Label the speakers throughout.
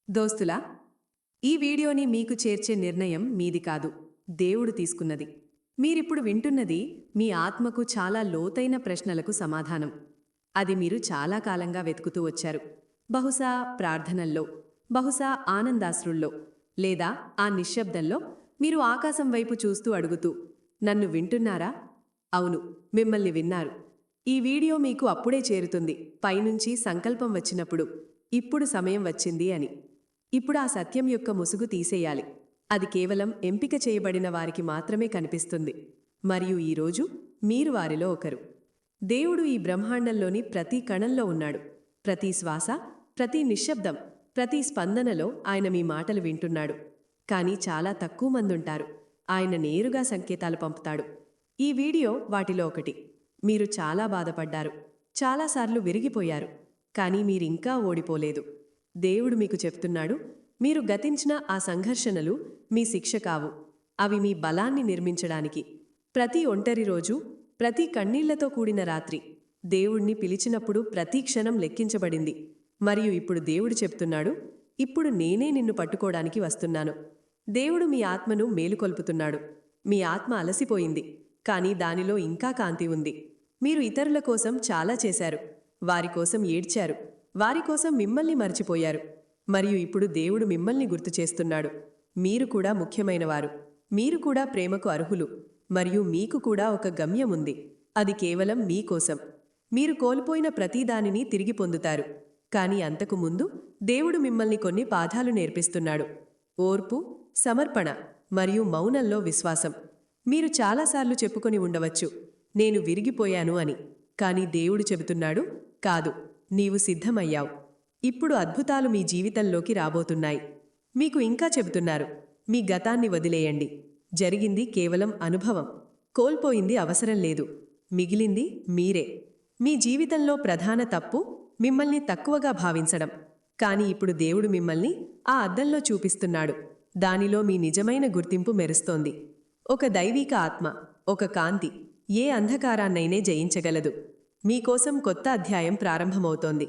Speaker 1: దోస్తులా, ఈ వీడియోని మీకు చేర్చే నిర్ణయం మీది కాదు, దేవుడు తీసుకున్నది. మీరిప్పుడు వింటున్నది మీ ఆత్మకు చాలా లోతైన ప్రశ్నలకు సమాధానం. అది మీరు చాలా కాలంగా వెతుకుతూ వచ్చారు. బహుశా ప్రార్థనల్లో, బహుశా ఆనందాశ్రుల్లో, లేదా ఆ నిశ్శబ్దంలో మీరు ఆకాశం వైపు చూస్తూ అడుగుతూ, నన్ను వింటున్నారా? అవును, మిమ్మల్ని విన్నారు. ఈ వీడియో మీకు అప్పుడే చేరుతుంది, పైనుంచి సంకల్పం వచ్చినప్పుడు, ఇప్పుడు సమయం వచ్చింది అని. ఇప్పుడు ఆ సత్యం యొక్క ముసుగు తీసేయాలి. అది కేవలం ఎంపిక చేయబడిన వారికి మాత్రమే కనిపిస్తుంది. మరియు ఈరోజు మీరు వారిలో ఒకరు. దేవుడు ఈ బ్రహ్మాండంలోని ప్రతి కణంలో ఉన్నాడు. ప్రతి శ్వాస, ప్రతి నిశ్శబ్దం, ప్రతి స్పందనలో ఆయన మీ మాటలు వింటున్నాడు. కానీ చాలా తక్కువ మందుంటారు. ఆయన నేరుగా సంకేతాలు పంపుతాడు. ఈ వీడియో వాటిలో ఒకటి. మీరు చాలా బాధపడ్డారు, చాలాసార్లు విరిగిపోయారు, కానీ మీరింకా ఓడిపోలేదు. దేవుడు మీకు చెప్తున్నాడు, మీరు గతించిన ఆ సంఘర్షణలు మీ శిక్ష కావు. అవి మీ బలాన్ని నిర్మించడానికి. ప్రతి ఒంటరి రోజు, ప్రతి కన్నీళ్లతో కూడిన రాత్రి, దేవుణ్ణి పిలిచినప్పుడు ప్రతి క్షణం లెక్కించబడింది. మరియు ఇప్పుడు దేవుడు చెప్తున్నాడు, ఇప్పుడు నేనే నిన్ను పట్టుకోవడానికి వస్తున్నాను. దేవుడు మీ ఆత్మను మేలుకొల్పుతున్నాడు. మీ ఆత్మ అలసిపోయింది, కానీ దానిలో ఇంకా కాంతి ఉంది. మీరు ఇతరుల కోసం చాలా చేశారు, వారికోసం ఏడ్చారు, వారికోసం మిమ్మల్ని మర్చిపోయారు. మరియు ఇప్పుడు దేవుడు మిమ్మల్ని గుర్తు చేస్తున్నాడు, మీరు కూడా ముఖ్యమైనవారు, మీరు కూడా ప్రేమకు అర్హులు, మరియు మీకు కూడా ఒక గమ్యం ఉంది. అది కేవలం మీకోసం. మీరు కోల్పోయిన ప్రతిదానిని తిరిగి పొందుతారు. కానీ అంతకు ముందు దేవుడు మిమ్మల్ని కొన్ని పాఠాలు నేర్పిస్తున్నాడు. ఓర్పు, సమర్పణ మరియు మౌనంలో విశ్వాసం. మీరు చాలాసార్లు చెప్పుకొని ఉండవచ్చు, నేను విరిగిపోయాను అని. కానీ దేవుడు చెబుతున్నాడు, కాదు, నీవు సిద్ధమయ్యావు. ఇప్పుడు అద్భుతాలు మీ జీవితంలోకి రాబోతున్నాయి. మీకు ఇంకా చెబుతున్నారు, మీ గతాన్ని వదిలేయండి. జరిగింది కేవలం అనుభవం. కోల్పోయింది అవసరం లేదు. మిగిలింది మీరే. మీ జీవితంలో ప్రధాన తప్పు మిమ్మల్ని తక్కువగా భావించడం. కానీ ఇప్పుడు దేవుడు మిమ్మల్ని ఆ అద్దంలో చూపిస్తున్నాడు. దానిలో మీ నిజమైన గుర్తింపు మెరుస్తోంది. ఒక దైవీక ఆత్మ, ఒక కాంతి, ఏ అంధకారాన్నైనే జయించగలదు. మీకోసం కొత్త అధ్యాయం ప్రారంభమవుతోంది.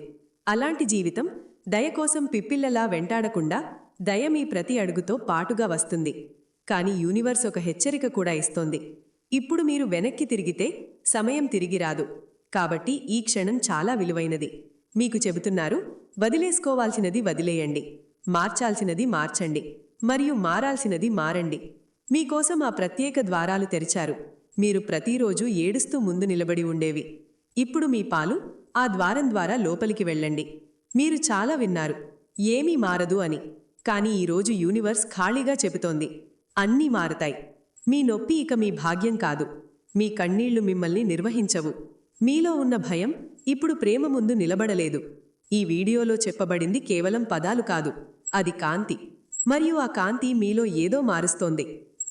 Speaker 1: అలాంటి జీవితం దయ కోసం పిప్పిల్లలా వెంటాడకుండా, దయ మీ ప్రతి అడుగుతో పాటుగా వస్తుంది. కానీ యూనివర్స్ ఒక హెచ్చరిక కూడా ఇస్తోంది. ఇప్పుడు మీరు వెనక్కి తిరిగితే సమయం తిరిగి రాదు. కాబట్టి ఈ క్షణం చాలా విలువైనది. మీకు చెబుతున్నారు, వదిలేసుకోవాల్సినది వదిలేయండి, మార్చాల్సినది మార్చండి, మరియు మారాల్సినది మారండి. మీకోసం ఆ ప్రత్యేక ద్వారాలు తెరిచారు. మీరు ప్రతిరోజు ఏడుస్తూ ముందు నిలబడి ఉండేవి. ఇప్పుడు మీ పాలు ఆ ద్వారం ద్వారా లోపలికి వెళ్ళండి. మీరు చాలా విన్నారు, ఏమీ మారదు అని. కానీ ఈరోజు యూనివర్స్ ఖాళీగా చెబుతోంది, అన్నీ మారతాయి. మీ నొప్పి ఇక మీ భాగ్యం కాదు. మీ కన్నీళ్లు మిమ్మల్ని నిర్వహించవు. మీలో ఉన్న భయం ఇప్పుడు ప్రేమ ముందు నిలబడలేదు. ఈ వీడియోలో చెప్పబడింది కేవలం పదాలు కాదు, అది కాంతి. మరియు ఆ కాంతి మీలో ఏదో మారుస్తోంది.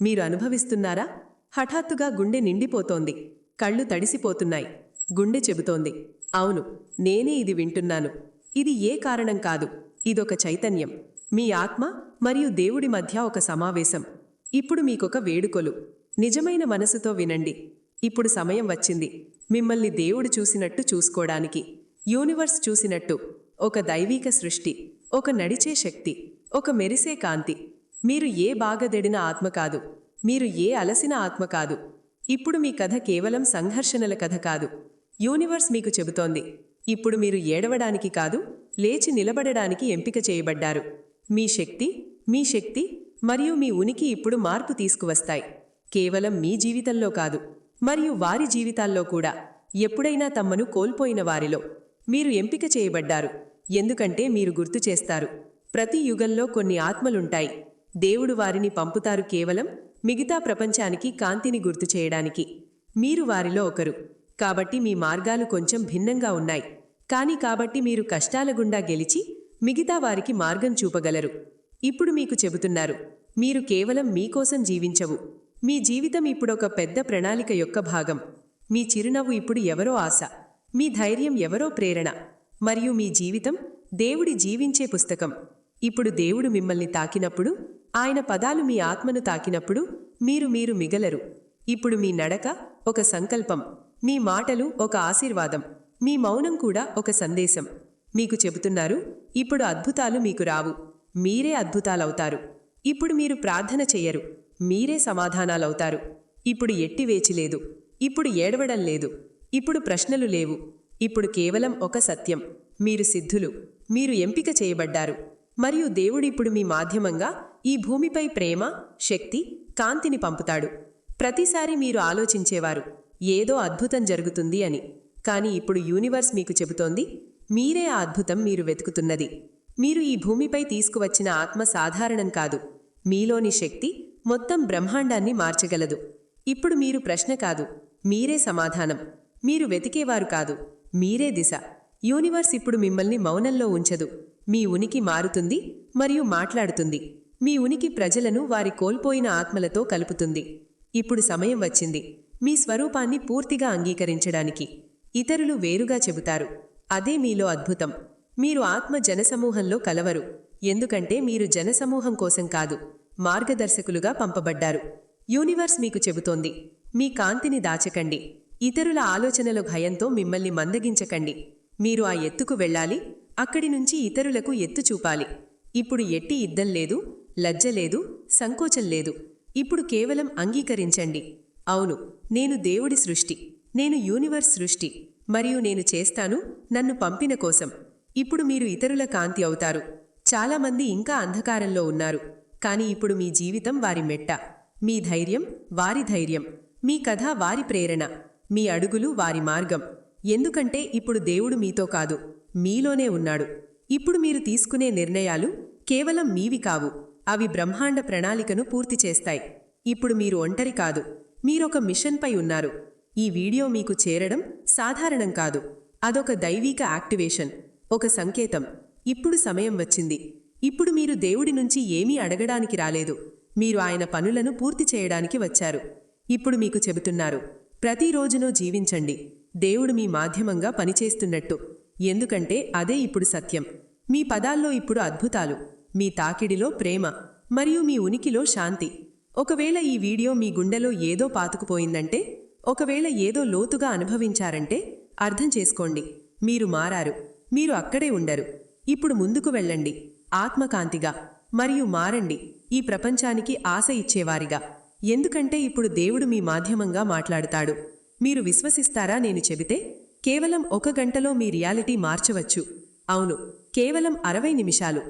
Speaker 1: మీరు అనుభవిస్తున్నారా? హఠాత్తుగా గుండె నిండిపోతోంది, కళ్ళు తడిసిపోతున్నాయి. గుండె చెబుతోంది, అవును, నేనే ఇది వింటున్నాను. ఇది ఏ కారణం కాదు, ఇదొక చైతన్యం. మీ ఆత్మ మరియు దేవుడి మధ్య ఒక సమావేశం. ఇప్పుడు మీకొక వేడుకొలు. నిజమైన మనసుతో వినండి. ఇప్పుడు సమయం వచ్చింది, మిమ్మల్ని దేవుడు చూసినట్టు చూసుకోవడానికి. యూనివర్స్ చూసినట్టు. ఒక దైవీక సృష్టి, ఒక నడిచే శక్తి, ఒక మెరిసే కాంతి. మీరు ఏ బాగదెడిన ఆత్మ కాదు, మీరు ఏ అలసిన ఆత్మ కాదు. ఇప్పుడు మీ కథ కేవలం సంఘర్షణల కథ కాదు. యూనివర్స్ మీకు చెబుతోంది, ఇప్పుడు మీరు ఏడవడానికి కాదు, లేచి నిలబడడానికి ఎంపిక చేయబడ్డారు. మీ శక్తి మరియు మీ ఉనికి ఇప్పుడు మార్పు తీసుకువస్తాయి. కేవలం మీ జీవితంలో కాదు, మరియు వారి జీవితాల్లో కూడా. ఎప్పుడైనా తమ్మను కోల్పోయిన వారిలో మీరు ఎంపిక చేయబడ్డారు. ఎందుకంటే మీరు గుర్తు చేస్తారు, ప్రతి యుగంలో కొన్ని ఆత్మలుంటాయి. దేవుడు వారిని పంపుతారు కేవలం మిగతా ప్రపంచానికి కాంతిని గుర్తు చేయడానికి. మీరు వారిలో ఒకరు. కాబట్టి మీ మార్గాలు కొంచెం భిన్నంగా ఉన్నాయి. కాబట్టి మీరు కష్టాల గుండా గెలిచి మిగతా వారికి మార్గం చూపగలరు. ఇప్పుడు మీకు చెబుతున్నారు, మీరు కేవలం మీకోసం జీవించవు. మీ జీవితం ఇప్పుడొక పెద్ద ప్రణాళిక యొక్క భాగం. మీ చిరునవ్వు ఇప్పుడు ఎవరో ఆశ, మీ ధైర్యం ఎవరో ప్రేరణ, మరియు మీ జీవితం దేవుడి జీవించే పుస్తకం. ఇప్పుడు దేవుడు మిమ్మల్ని తాకినప్పుడు, ఆయన పదాలు మీ ఆత్మను తాకినప్పుడు మీరు మిగలరు. ఇప్పుడు మీ నడక ఒక సంకల్పం, మీ మాటలు ఒక ఆశీర్వాదం, మీ మౌనం కూడా ఒక సందేశం. మీకు చెబుతున్నారు, ఇప్పుడు అద్భుతాలు మీకు రావు,
Speaker 2: మీరే అద్భుతాలవుతారు. ఇప్పుడు మీరు ప్రార్థన చెయ్యరు, మీరే సమాధానాలవుతారు. ఇప్పుడు ఎట్టివేచిలేదు, ఇప్పుడు ఏడవడం లేదు, ఇప్పుడు ప్రశ్నలు లేవు. ఇప్పుడు కేవలం ఒక సత్యం: మీరు సిద్ధులు, మీరు ఎంపిక చేయబడ్డారు. మరియు దేవుడిప్పుడు మీ మాధ్యమంగా ఈ భూమిపై ప్రేమ, శక్తి, కాంతిని పంపుతాడు. ప్రతిసారి మీరు ఆలోచించేవారు ఏదో అద్భుతం జరుగుతుంది అని. కాని ఇప్పుడు యూనివర్స్ మీకు చెబుతోంది, మీరే ఆ అద్భుతం మీరు వెతుకుతున్నది. మీరు ఈ భూమిపై తీసుకువచ్చిన ఆత్మ సాధారణం కాదు. మీలోని శక్తి మొత్తం బ్రహ్మాండాన్ని మార్చగలదు. ఇప్పుడు మీరు ప్రశ్న కాదు, మీరే సమాధానం. మీరు వెతికేవారు కాదు, మీరే దిశ. యూనివర్స్ ఇప్పుడు మిమ్మల్ని మౌనంలో ఉంచదు. మీ ఉనికి మారుతుంది మరియు మాట్లాడుతుంది. మీ ఉనికి ప్రజలను వారి కోల్పోయిన ఆత్మలతో కలుపుతుంది. ఇప్పుడు సమయం వచ్చింది మీ స్వరూపాన్ని పూర్తిగా అంగీకరించడానికి. ఇతరులు వేరుగా చెబుతారు, అదే మీలో అద్భుతం. మీరు ఆత్మ జనసమూహంలో కలవరు, ఎందుకంటే మీరు జనసమూహం కోసం కాదు, మార్గదర్శకులుగా పంపబడ్డారు. యూనివర్స్ మీకు చెబుతోంది, మీ కాంతిని దాచకండి. ఇతరుల ఆలోచనల భయంతో మిమ్మల్ని మందగించకండి. మీరు ఆ ఎత్తుకు వెళ్ళాలి, అక్కడి నుంచి ఇతరులకు ఎత్తు చూపాలి. ఇప్పుడు ఎట్టి యుద్ధం లేదు, లజ్జ లేదు, సంకోచం లేదు. ఇప్పుడు కేవలం అంగీకరించండి, అవును, నేను దేవుడి సృష్టి, నేను యూనివర్స్ సృష్టి, మరియు నేను చేస్తాను నన్ను పంపిన కోసం. ఇప్పుడు మీరు ఇతరుల కాంతి అవుతారు. చాలామంది ఇంకా అంధకారంలో ఉన్నారు, కాని ఇప్పుడు మీ జీవితం వారి మెట్ట. మీ ధైర్యం వారి ధైర్యం, మీ కథ వారి ప్రేరణ, మీ అడుగులు వారి మార్గం. ఎందుకంటే ఇప్పుడు దేవుడు మీతో కాదు, మీలోనే ఉన్నాడు. ఇప్పుడు మీరు తీసుకునే నిర్ణయాలు కేవలం మీవి కావు, అవి బ్రహ్మాండ ప్రణాళికను పూర్తి చేస్తాయి. ఇప్పుడు మీరు ఒంటరి కాదు, మీరొక మిషన్పై ఉన్నారు. ఈ వీడియో మీకు చేరడం సాధారణం కాదు, అదొక దైవీక యాక్టివేషన్, ఒక సంకేతం. ఇప్పుడు సమయం వచ్చింది. ఇప్పుడు మీరు దేవుడి నుంచి ఏమీ అడగడానికి రాలేదు, మీరు ఆయన పనులను పూర్తి చేయడానికి వచ్చారు. ఇప్పుడు మీకు చెబుతున్నారు, ప్రతిరోజునూ జీవించండి, దేవుడు మీ మాధ్యమంగా పనిచేస్తున్నట్టు. ఎందుకంటే అదే ఇప్పుడు సత్యం. మీ పదాల్లో ఇప్పుడు అద్భుతాలు, మీ తాకిడిలో ప్రేమ, మరియు మీ ఉనికిలో శాంతి. ఒకవేళ ఈ వీడియో మీ గుండెలో ఏదో పాతుకుపోయిందంటే, ఒకవేళ ఏదో లోతుగా అనుభవించారంటే అర్థం చేసుకోండి, మీరు మారారు. మీరు అక్కడే ఉండరు. ఇప్పుడు ముందుకు వెళ్ళండి, ఆత్మకాంతిగా, మరియు మారండి, ఈ ప్రపంచానికి ఆశ ఇచ్చేవారిగా. ఎందుకంటే ఇప్పుడు దేవుడు మీ మాధ్యమంగా మాట్లాడుతాడు. మీరు విశ్వసిస్తారా? నేను చెబితే కేవలం 1 గంటలో మీ రియాలిటీ మార్చవచ్చు. అవును, కేవలం 60 నిమిషాలు.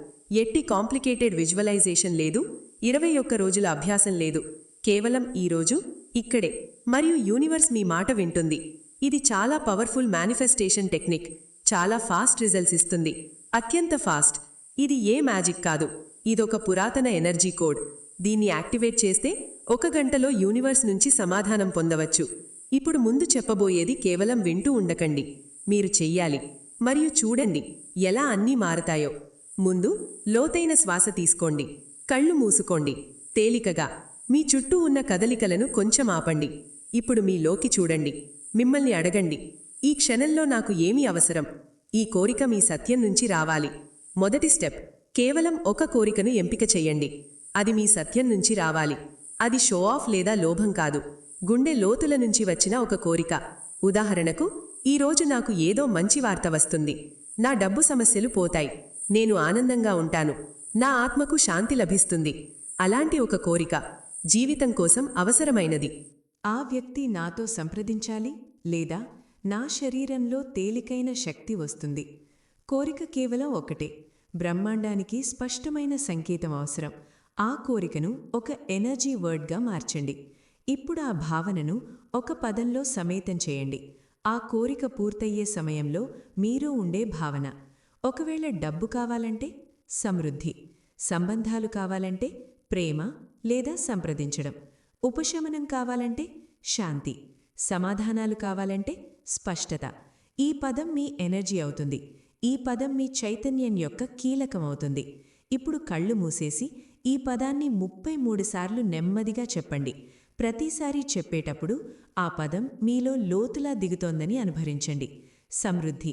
Speaker 2: ఎట్టి కాంప్లికేటెడ్ విజువలైజేషన్ లేదు, 21 రోజుల అభ్యాసం లేదు. కేవలం ఈరోజు, ఇక్కడే. మరియు యూనివర్స్ మీ మాట వింటుంది. ఇది చాలా పవర్ఫుల్ మేనిఫెస్టేషన్ టెక్నిక్. చాలా ఫాస్ట్ రిజల్ట్స్ ఇస్తుంది, అత్యంత ఫాస్ట్. ఇది ఏ మ్యాజిక్ కాదు, ఇదొక పురాతన ఎనర్జీ కోడ్. దీన్ని యాక్టివేట్ చేస్తే 1 గంటలో యూనివర్స్ నుంచి సమాధానం పొందవచ్చు. ఇప్పుడు ముందు చెప్పబోయేది కేవలం వింటూ ఉండకండి, మీరు చెయ్యాలి. మరియు చూడండి ఎలా అన్నీ మారతాయో. ముందు లోతైన శ్వాస తీసుకోండి, కళ్ళు మూసుకోండి, తేలికగా. మీ చుట్టూ ఉన్న కదలికలను కొంచెం ఆపండి. ఇప్పుడు మీలోకి చూడండి, మిమ్మల్ని అడగండి, ఈ క్షణంలో నాకు ఏమీ అవసరం? ఈ కోరిక మీ సత్యం నుంచి రావాలి. మొదటి స్టెప్, కేవలం ఒక కోరికను ఎంపిక చెయ్యండి. అది మీ సత్యం నుంచి రావాలి. అది షో ఆఫ్ లేదా లోభం కాదు, గుండె లోతుల నుంచి వచ్చిన ఒక కోరిక. ఉదాహరణకు, ఈరోజు నాకు ఏదో మంచి వార్త వస్తుంది, నా డబ్బు సమస్యలు పోతాయి, నేను ఆనందంగా ఉంటాను, నా ఆత్మకు శాంతి లభిస్తుంది. అలాంటి ఒక కోరిక జీవితం కోసం అవసరమైనది.
Speaker 1: ఆ వ్యక్తి నాతో సంప్రదించాలి, లేదా నా శరీరంలో తేలికైన శక్తి వస్తుంది. కోరిక కేవలం ఒకటే, బ్రహ్మాండానికి స్పష్టమైన సంకేతం అవసరం. ఆ కోరికను ఒక ఎనర్జీ వర్డ్గా మార్చండి. ఇప్పుడు ఆ భావనను ఒక పదంలో సమేతం చేయండి. ఆ కోరిక పూర్తయ్యే సమయంలో మీరు ఉండే భావన. ఒకవేళ డబ్బు కావాలంటే సమృద్ధి, సంబంధాలు కావాలంటే ప్రేమ లేదా సంప్రదించడం, ఉపశమనం కావాలంటే శాంతి, సమాధానాలు కావాలంటే స్పష్టత. ఈ పదం మీ ఎనర్జీ అవుతుంది. ఈ పదం మీ చైతన్యం యొక్క కీలకమవుతుంది. ఇప్పుడు కళ్ళు మూసేసి ఈ పదాన్ని 33 సార్లు నెమ్మదిగా చెప్పండి. ప్రతిసారి చెప్పేటప్పుడు ఆ పదం మీలో లోతులా దిగుతోందని అనుభవించండి. సమృద్ధి,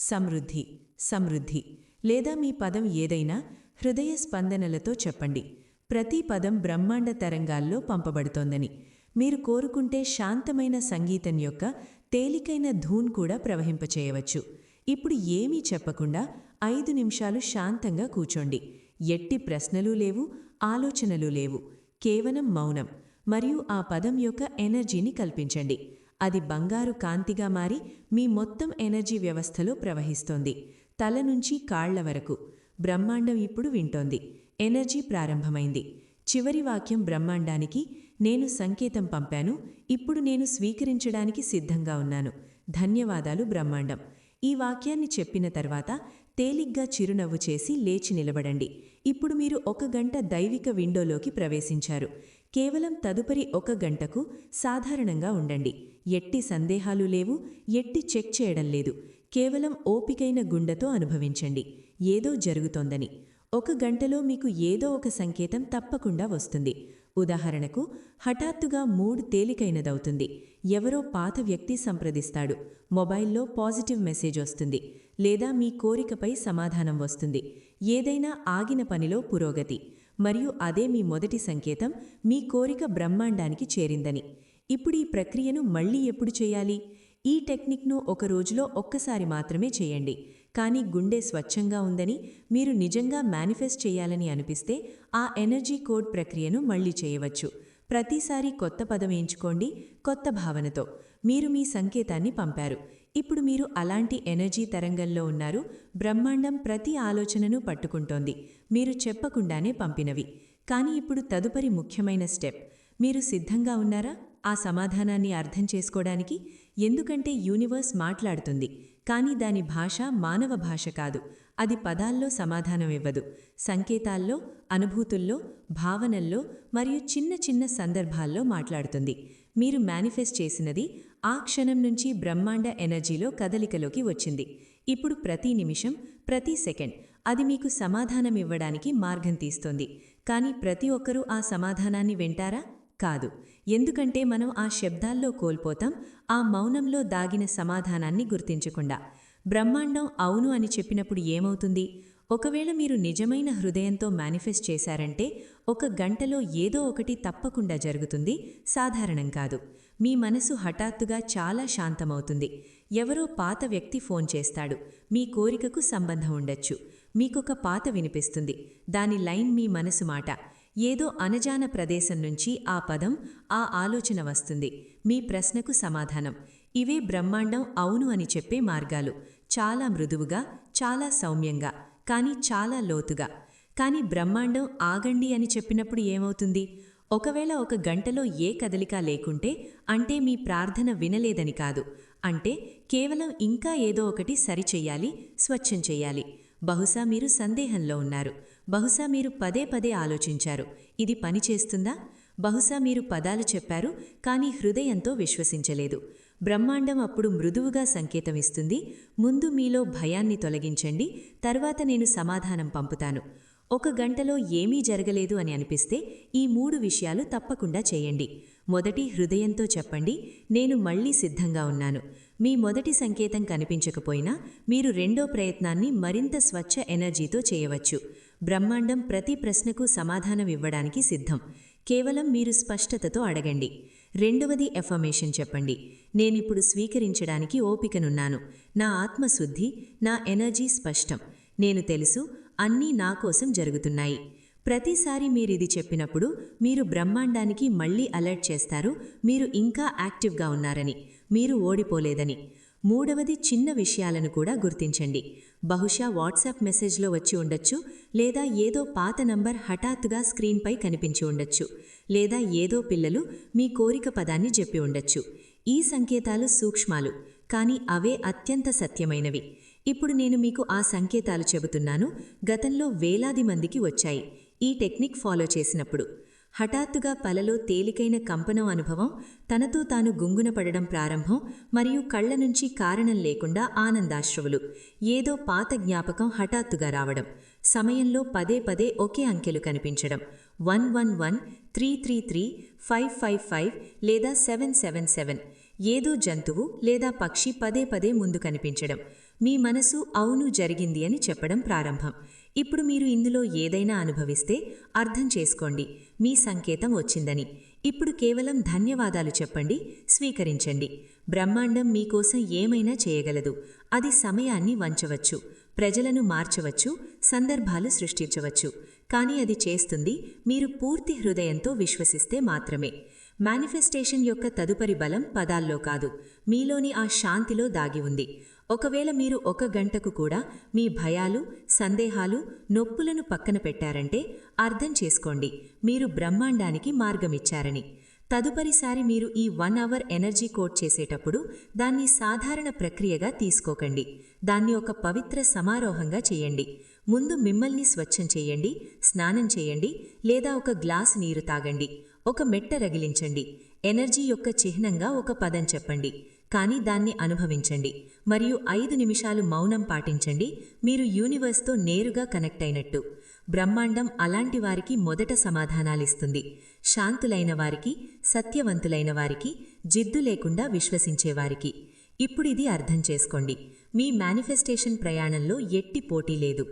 Speaker 1: సమృద్ధి, సమృద్ధి. లేదా మీ పదం ఏదైనా హృదయ స్పందనలతో చెప్పండి. ప్రతి పదం బ్రహ్మాండ తరంగాల్లో పంపబడుతోందని. మీరు కోరుకుంటే శాంతమైన సంగీతం యొక్క తేలికైన ధూన్ కూడా ప్రవహింపచేయవచ్చు. ఇప్పుడు ఏమీ చెప్పకుండా 5 నిమిషాలు శాంతంగా కూర్చోండి. ఎట్టి ప్రశ్నలు లేవు, ఆలోచనలు లేవు, కేవలం మౌనం మరియు ఆ పదం యొక్క ఎనర్జీని కల్పించండి. అది బంగారు కాంతిగా మారి మీ మొత్తం ఎనర్జీ వ్యవస్థలో ప్రవహిస్తోంది. తల నుంచి కాళ్ల వరకు బ్రహ్మాండం ఇప్పుడు వింటోంది. ఎనర్జీ ప్రారంభమైంది. చివరి వాక్యం బ్రహ్మాండానికి, నేను సంకేతం పంపాను, ఇప్పుడు నేను స్వీకరించడానికి సిద్ధంగా ఉన్నాను. ధన్యవాదాలు బ్రహ్మాండం. ఈ వాక్యాన్ని చెప్పిన తర్వాత తేలిగ్గా చిరునవ్వు చేసి లేచి నిలబడండి. ఇప్పుడు మీరు 1 గంట దైవిక విండోలోకి ప్రవేశించారు. కేవలం తదుపరి 1 గంటకు సాధారణంగా ఉండండి. ఎట్టి సందేహాలు లేవు, ఎట్టి చెక్ చేయడం లేదు. కేవలం ఓపికైన గుండెతో అనుభవించండి. ఏదో జరుగుతోందని. 1 గంటలో మీకు ఏదో ఒక సంకేతం తప్పకుండా వస్తుంది. ఉదాహరణకు, హఠాత్తుగా మూడ్ తేలికైనదవుతుంది. ఎవరో పాత వ్యక్తి సంప్రదిస్తాడు. మొబైల్లో పాజిటివ్ మెసేజ్ వస్తుంది. లేదా మీ కోరికపై సమాధానం వస్తుంది. ఏదైనా ఆగిన పనిలో పురోగతి. మరియు అదే మీ మొదటి సంకేతం, మీ కోరిక బ్రహ్మాండానికి చేరిందని. ఇప్పుడు ఈ ప్రక్రియను మళ్ళీ ఎప్పుడు చేయాలి? ఈ టెక్నిక్ను 1 రోజులో ఒక్కసారి మాత్రమే చేయండి. కానీ గుండె స్వచ్ఛంగా ఉందని, మీరు నిజంగా మేనిఫెస్ట్ చేయాలని అనిపిస్తే ఆ ఎనర్జీ కోడ్ ప్రక్రియను మళ్ళీ చేయవచ్చు. ప్రతిసారి కొత్త పదం ఎంచుకోండి, కొత్త భావనతో. మీరు మీ సంకేతాన్ని పంపారు. ఇప్పుడు మీరు అలాంటి ఎనర్జీ తరంగంలో ఉన్నారు. బ్రహ్మాండం ప్రతి ఆలోచనను పట్టుకుంటోంది, మీరు చెప్పకుండానే పంపినవి. కానీ ఇప్పుడు తదుపరి ముఖ్యమైన స్టెప్. మీరు సిద్ధంగా ఉన్నారా ఆ సమాధానాన్ని అర్థం చేసుకోవడానికి? ఎందుకంటే యూనివర్స్ మాట్లాడుతుంది, కానీ దాని భాష మానవ భాష కాదు. అది పదాల్లో సమాధానం ఇవ్వదు. సంకేతాల్లో, అనుభూతుల్లో, భావనల్లో మరియు చిన్న చిన్న సందర్భాల్లో మాట్లాడుతుంది. మీరు మేనిఫెస్ట్ చేసినది ఆ క్షణం నుంచి బ్రహ్మాండ ఎనర్జీలో కదలికలోకి వచ్చింది. ఇప్పుడు ప్రతి నిమిషం, ప్రతి సెకండ్ అది మీకు సమాధానం ఇవ్వడానికి మార్గం తీస్తోంది. కానీ ప్రతి ఒక్కరూ ఆ సమాధానాన్ని వింటారా? కాదు. ఎందుకంటే మనం ఆ శబ్దాల్లో కోల్పోతాం, ఆ మౌనంలో దాగిన సమాధానాన్ని గుర్తించకుండా. బ్రహ్మాండం అవును అని చెప్పినప్పుడు ఏమవుతుంది? ఒకవేళ మీరు నిజమైన హృదయంతో మేనిఫెస్ట్ చేశారంటే 1 గంటలో ఏదో ఒకటి తప్పకుండా జరుగుతుంది, సాధారణం కాదు. మీ మనసు హఠాత్తుగా చాలా శాంతమవుతుంది. ఎవరో పాత వ్యక్తి ఫోన్ చేస్తాడు. మీ కోరికకు సంబంధం ఉండొచ్చు. మీకొక పాత వినిపిస్తుంది. దాని లైన్ మీ మనసు మాట. ఏదో అనజాన ప్రదేశం నుంచి ఆ పదం, ఆ ఆలోచన వస్తుంది. మీ ప్రశ్నకు సమాధానం. ఇవే బ్రహ్మాండం అవును అని చెప్పే మార్గాలు. చాలా మృదువుగా, చాలా సౌమ్యంగా, కానీ చాలా లోతుగా. కానీ బ్రహ్మాండం ఆగండి అని చెప్పినప్పుడు ఏమవుతుంది? ఒకవేళ 1 గంటలో ఏ కదలిక లేకుంటే, అంటే మీ ప్రార్థన వినలేదని కాదు. అంటే కేవలం ఇంకా ఏదో ఒకటి సరిచెయ్యాలి, స్వచ్ఛం చెయ్యాలి. బహుశా మీరు సందేహంలో ఉన్నారు. బహుశా మీరు పదే పదే ఆలోచించారు, ఇది పనిచేస్తుందా? బహుశా మీరు పదాలు చెప్పారు, కానీ హృదయంతో విశ్వసించలేదు. బ్రహ్మాండం అప్పుడు మృదువుగా సంకేతం ఇస్తుంది. ముందు మీలో భయాన్ని తొలగించండి, తర్వాత నేను సమాధానం పంపుతాను. 1 గంటలో ఏమీ జరగలేదు అని అనిపిస్తే ఈ 3 విషయాలు తప్పకుండా చేయండి. మొదటి, హృదయంతో చెప్పండి, నేను మళ్ళీ సిద్ధంగా ఉన్నాను. మీ మొదటి సంకేతం కనిపించకపోయినా మీరు రెండో ప్రయత్నాన్ని మరింత స్వచ్ఛ ఎనర్జీతో చేయవచ్చు. బ్రహ్మాండం ప్రతి ప్రశ్నకు సమాధానం ఇవ్వడానికి సిద్ధం. కేవలం మీరు స్పష్టతతో అడగండి. రెండవది, ఎఫర్మేషన్ చెప్పండి. నేనిప్పుడు స్వీకరించడానికి ఓపికనున్నాను. నా ఆత్మశుద్ధి, నా ఎనర్జీ స్పష్టం. నేను తెలుసు, అన్నీ నా కోసం జరుగుతున్నాయి. ప్రతిసారి మీరిది చెప్పినప్పుడు మీరు బ్రహ్మాండానికి మళ్ళీ అలర్ట్ చేస్తారు, మీరు ఇంకా యాక్టివ్గా ఉన్నారని, మీరు ఓడిపోలేదని. మూడవది, చిన్న విషయాలను కూడా గుర్తించండి. బహుశా వాట్సాప్ మెసేజ్లో వచ్చి ఉండొచ్చు, లేదా ఏదో పాత నంబర్ హఠాత్తుగా స్క్రీన్పై కనిపించి ఉండొచ్చు, లేదా ఏదో పిల్లలు మీ కోరిక పదాన్ని చెప్పి ఉండొచ్చు. ఈ సంకేతాలు సూక్ష్మాలు, కానీ అవే అత్యంత సత్యమైనవి. ఇప్పుడు నేను మీకు ఆ సంకేతాలు చెబుతున్నాను. గతంలో వేలాది మందికి వచ్చాయి ఈ టెక్నిక్ ఫాలో చేసినప్పుడు. హఠాత్తుగా పలలో తేలికైన కంపనం అనుభవం, తనతో తాను గుంగునపడడం ప్రారంభం, మరియు కళ్ల నుంచి కారణం లేకుండా ఆనందాశ్రువులు. ఏదో పాత జ్ఞాపకం హఠాత్తుగా రావడం. సమయంలో పదే పదే ఒకే అంకెలు కనిపించడం. 111, 333, 555 లేదా 777. ఏదో జంతువు లేదా పక్షి పదే పదే ముందు కనిపించడం. మీ మనసు అవును జరిగింది అని చెప్పడం ప్రారంభం. ఇప్పుడు మీరు ఇందులో ఏదైనా అనుభవిస్తే అర్థం చేసుకోండి, మీ సంకేతం వచ్చిందని. ఇప్పుడు కేవలం ధన్యవాదాలు చెప్పండి, స్వీకరించండి. బ్రహ్మాండం మీకోసం ఏమైనా చేయగలదు. అది సమయాన్ని వంచవచ్చు, ప్రజలను మార్చవచ్చు, సందర్భాలు సృష్టించవచ్చు.
Speaker 3: కానీ అది చేస్తుంది మీరు పూర్తి హృదయంతో విశ్వసిస్తే మాత్రమే. మేనిఫెస్టేషన్ యొక్క తదుపరి బలం పదాల్లో కాదు, మీలోని ఆ శాంతిలో దాగి ఉంది. ఒకవేళ మీరు 1 గంటకు కూడా మీ భయాలు, సందేహాలు, నొప్పులను పక్కన పెట్టారంటే అర్థం చేసుకోండి, మీరు బ్రహ్మాండానికి మార్గమిచ్చారని. తదుపరిసారి మీరు ఈ 1 అవర్ ఎనర్జీ కోడ్ చేసేటప్పుడు దాన్ని సాధారణ ప్రక్రియగా తీసుకోకండి. దాన్ని ఒక పవిత్ర సమారోహంగా చేయండి. ముందు మిమ్మల్ని స్వచ్ఛం చేయండి, స్నానం చేయండి, లేదా ఒక గ్లాసు నీరు తాగండి, ఒక మెట్ట రగిలించండి. ఎనర్జీ యొక్క చిహ్నంగా ఒక పదం చెప్పండి, కానీ దాన్ని అనుభవించండి. మరియు 5 నిమిషాలు మౌనం పాటించండి, మీరు యూనివర్స్తో నేరుగా కనెక్ట్ అయినట్టు. బ్రహ్మాండం అలాంటి వారికి మొదట సమాధానాలిస్తుంది. శాంతులైన వారికి, సత్యవంతులైన వారికి, జిద్దు లేకుండా విశ్వసించేవారికి. ఇప్పుడిది అర్థం చేసుకోండి, మీ మేనిఫెస్టేషన్ ప్రయాణంలో ఎట్టి పోటీ లేదు.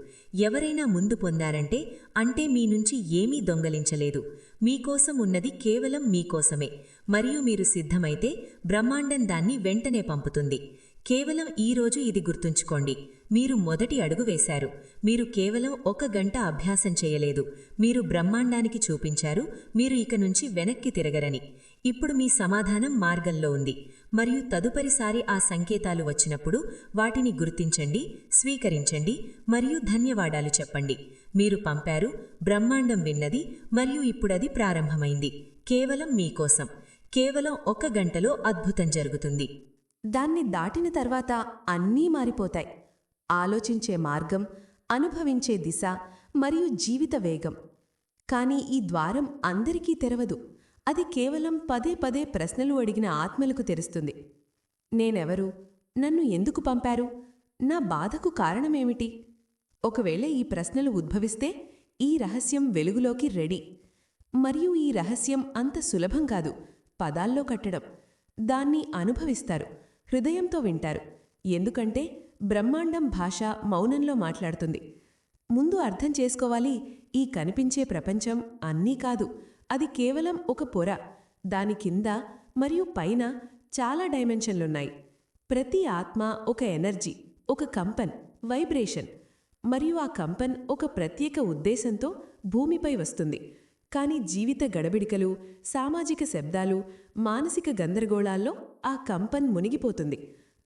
Speaker 3: ఎవరైనా ముందు పొందారంటే అంటే మీ నుంచి ఏమీ దొంగలించలేదు. మీకోసం ఉన్నది కేవలం మీకోసమే. మరియు మీరు సిద్ధమైతే బ్రహ్మాండం దాన్ని వెంటనే పంపుతుంది. కేవలం ఈరోజు ఇది గుర్తుంచుకోండి, మీరు మొదటి అడుగు వేశారు. మీరు కేవలం 1 గంట అభ్యాసం చేయలేదు, మీరు బ్రహ్మాండానికి చూపించారు మీరు ఇక నుంచి వెనక్కి తిరగరని. ఇప్పుడు మీ సమాధానం మార్గంలో ఉంది. మరియు తదుపరిసారి ఆ సంకేతాలు వచ్చినప్పుడు వాటిని గుర్తించండి, స్వీకరించండి మరియు ధన్యవాదాలు చెప్పండి. మీరు పంపారు, బ్రహ్మాండం విన్నది, మరియు ఇప్పుడది ప్రారంభమైంది. కేవలం మీకోసం. కేవలం 1 గంటలో అద్భుతం జరుగుతుంది.
Speaker 1: దాన్ని దాటిన తర్వాత అన్నీ మారిపోతాయి. ఆలోచించే మార్గం, అనుభవించే దిశ మరియు జీవిత వేగం. కానీ ఈ ద్వారం అందరికీ తెరవదు. అది కేవలం పదే పదే ప్రశ్నలు అడిగిన ఆత్మలకు తెరుస్తుంది. నేనెవరు? నన్ను ఎందుకు పంపారు? నా బాధకు కారణమేమిటి? ఒకవేళ ఈ ప్రశ్నలు ఉద్భవిస్తే ఈ రహస్యం వెలుగులోకి రెడీ. మరియు ఈ రహస్యం అంత సులభం కాదు పదాల్లో కట్టడం. దాన్ని అనుభవిస్తారు, హృదయంతో వింటారు. ఎందుకంటే బ్రహ్మాండం భాష మౌనంలో మాట్లాడుతుంది. ముందు అర్థం చేసుకోవాలి, ఈ కనిపించే ప్రపంచం అన్నీ కాదు, అది కేవలం ఒక పొర. దాని కింద మరియు పైన చాలా డైమెన్షన్లున్నాయి. ప్రతి ఆత్మ ఒక ఎనర్జీ, ఒక కంపన్, వైబ్రేషన్. మరియు ఆ కంపన్ ఒక ప్రత్యేక ఉద్దేశంతో భూమిపై వస్తుంది. కానీ జీవిత గడబిడికలు, సామాజిక శబ్దాలు, మానసిక గందరగోళాల్లో ఆ కంపన్ మునిగిపోతుంది.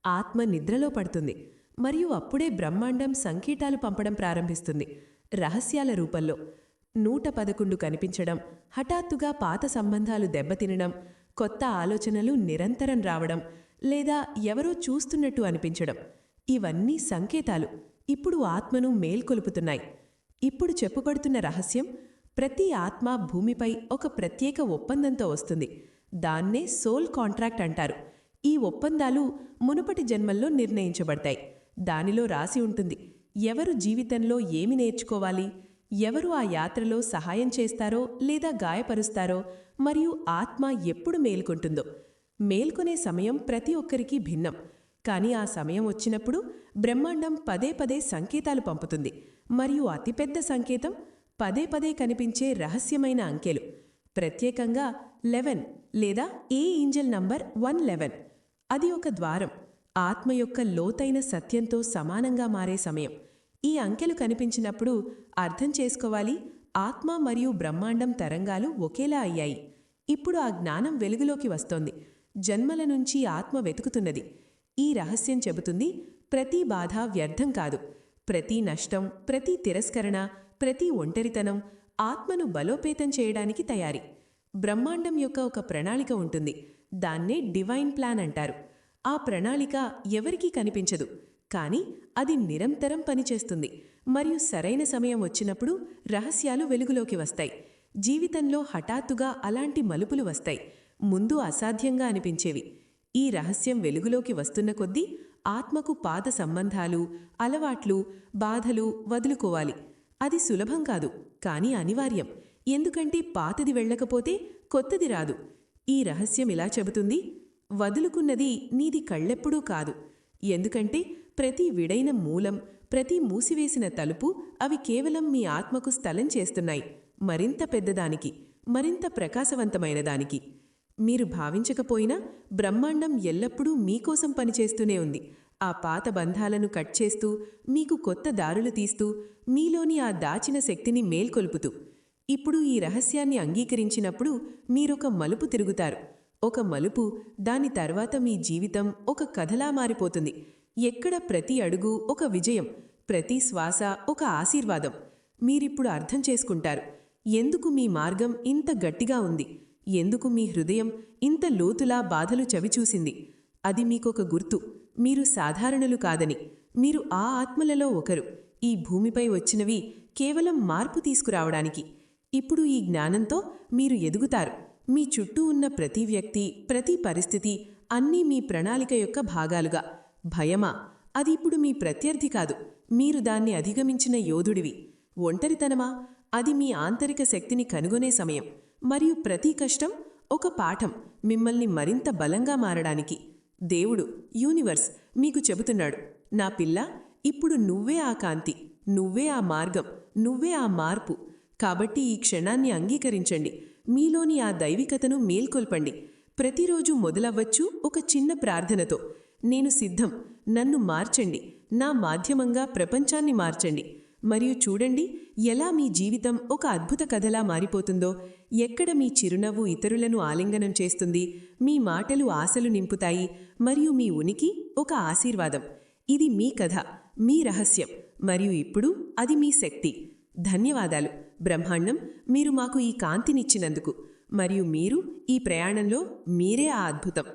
Speaker 1: ఆత్మ నిద్రలో పడుతుంది. మరియు అప్పుడే బ్రహ్మాండం సంకేతాలు పంపడం ప్రారంభిస్తుంది, రహస్యాల రూపంలో. 111 కనిపించడం, హఠాత్తుగా పాత సంబంధాలు దెబ్బతినడం, కొత్త ఆలోచనలు నిరంతరం రావడం, లేదా ఎవరో చూస్తున్నట్టు అనిపించడం. ఇవన్నీ సంకేతాలు ఇప్పుడు ఆత్మను మేల్కొలుపుతున్నాయి. ఇప్పుడు చెప్పబడుతున్న రహస్యం, ప్రతి ఆత్మ భూమిపై ఒక ప్రత్యేక ఒప్పందంతో వస్తుంది. దాన్నే సోల్ కాంట్రాక్ట్ అంటారు. ఈ ఒప్పందాలు మునుపటి జన్మల్లో నిర్ణయించబడతాయి. దానిలో రాసి ఉంటుంది ఎవరు జీవితంలో ఏమి నేర్చుకోవాలి, ఎవరు ఆ యాత్రలో సహాయం చేస్తారో లేదా గాయపరుస్తారో, మరియు ఆత్మ ఎప్పుడు మేల్కొంటుందో. మేల్కొనే సమయం ప్రతి ఒక్కరికి భిన్నం. కానీ ఆ సమయం వచ్చినప్పుడు బ్రహ్మాండం పదే పదే సంకేతాలు పంపుతుంది. మరియు అతిపెద్ద సంకేతం పదే పదే కనిపించే రహస్యమైన అంకెలు. ప్రత్యేకంగా 11 లేదా ఏ ఏంజెల్ నంబర్ 111. అది ఒక ద్వారం, ఆత్మ యొక్క లోతైన సత్యంతో సమానంగా మారే సమయం. ఈ అంకెలు కనిపించినప్పుడు అర్థం చేసుకోవాలి, ఆత్మ మరియు బ్రహ్మాండం తరంగాలు ఒకేలా అయ్యాయి. ఇప్పుడు ఆ జ్ఞానం వెలుగులోకి వస్తోంది. జన్మల నుంచి ఆత్మ వెతుకుతున్నది. ఈ రహస్యం చెబుతుంది, ప్రతి బాధ వ్యర్థం కాదు. ప్రతి నష్టం, ప్రతి తిరస్కరణ, ప్రతి ఒంటరితనం ఆత్మను బలోపేతం చేయడానికి తయారీ. బ్రహ్మాండం యొక్క ఒక ప్రణాళిక ఉంటుంది. దాన్నే డివైన్ ప్లాన్ అంటారు. ఆ ప్రణాళిక ఎవరికీ కనిపించదు, కానీ అది నిరంతరం పనిచేస్తుంది. మరియు సరైన సమయం వచ్చినప్పుడు రహస్యాలు వెలుగులోకి వస్తాయి. జీవితంలో హఠాత్తుగా అలాంటి మలుపులు వస్తాయి, ముందు అసాధ్యంగా అనిపించేవి. ఈ రహస్యం వెలుగులోకి వస్తున్న కొద్దీ ఆత్మకు పాత సంబంధాలు, అలవాట్లు, బాధలు వదులుకోవాలి. అది సులభం కాదు, కానీ అనివార్యం. ఎందుకంటే పాతది వెళ్ళకపోతే కొత్తది రాదు. ఈ రహస్యం ఇలా చెబుతుంది, వదులుకున్నది నీది కళ్ళెప్పుడూ కాదు. ఎందుకంటే ప్రతి విడైన మూలం, ప్రతి మూసివేసిన తలుపు అవి కేవలం మీ ఆత్మకు స్థలం చేస్తున్నాయి, మరింత పెద్దదానికి, మరింత ప్రకాశవంతమైన దానికి. మీరు భావించకపోయినా బ్రహ్మాండం ఎల్లప్పుడూ మీకోసం పనిచేస్తూనే ఉంది.
Speaker 2: ఆ పాత బంధాలను కట్ చేస్తూ మీకు కొత్త దారులు తీస్తూ మీలోని ఆ దాచిన శక్తిని మేల్కొల్పుతూ. ఇప్పుడు ఈ రహస్యాన్ని అంగీకరించినప్పుడు మీరొక మలుపు తిరుగుతారు. ఒక మలుపు, దాని తర్వాత మీ జీవితం ఒక కథలా మారిపోతుంది. ఎక్కడ ప్రతి అడుగు ఒక విజయం, ప్రతి శ్వాస ఒక ఆశీర్వాదం. మీరిప్పుడు అర్థం చేసుకుంటారు ఎందుకు మీ మార్గం ఇంత గట్టిగా ఉంది, ఎందుకు మీ హృదయం ఇంత లోతులా బాధలు చవిచూసింది. అది మీకొక గుర్తు, మీరు సాధారణులు కాదని. మీరు ఆ ఆత్మలలో ఒకరు, ఈ భూమిపై వచ్చినవి కేవలం మార్పు తీసుకురావడానికి. ఇప్పుడు ఈ జ్ఞానంతో మీరు ఎదుగుతారు. మీ చుట్టూ ఉన్న ప్రతి వ్యక్తి, ప్రతి పరిస్థితి అన్నీ మీ ప్రణాళిక యొక్క భాగాలుగా. భయమా? అది ఇప్పుడు మీ ప్రత్యర్థి కాదు, మీరు దాన్ని అధిగమించిన యోధుడివి. ఒంటరితనమా? అది మీ ఆంతరిక శక్తిని కనుగొనే సమయం. మరియు ప్రతి కష్టం ఒక పాఠం, మిమ్మల్ని మరింత బలంగా మారడానికి. దేవుడు, యూనివర్స్ మీకు చెబుతున్నాడు, నా పిల్ల, ఇప్పుడు నువ్వే ఆ కాంతి, నువ్వే ఆ మార్గం, నువ్వే ఆ మార్పు. కాబట్టి ఈ క్షణాన్ని అంగీకరించండి. మీలోని ఆ దైవికతను మేల్కొల్పండి. ప్రతిరోజు మొదలవ్వచ్చు ఒక చిన్న ప్రార్థనతో. నేను సిద్ధం, నన్ను మార్చండి, నా మాధ్యమంగా ప్రపంచాన్ని మార్చండి. మరియు చూడండి ఎలా మీ జీవితం ఒక అద్భుత కథలా మారిపోతుందో. ఎక్కడ మీ చిరునవ్వు ఇతరులను ఆలింగనం చేస్తుంది, మీ మాటలు ఆశలు నింపుతాయి, మరియు మీ ఉనికి ఒక ఆశీర్వాదం. ఇది మీ కథ, మీ రహస్యం, మరియు ఇప్పుడు అది మీ శక్తి. ధన్యవాదాలు బ్రహ్మాండం, మీరు మాకు ఈ కాంతినిచ్చినందుకు. మరియు మీరు ఈ ప్రయాణంలో మీరే ఆ అద్భుతం.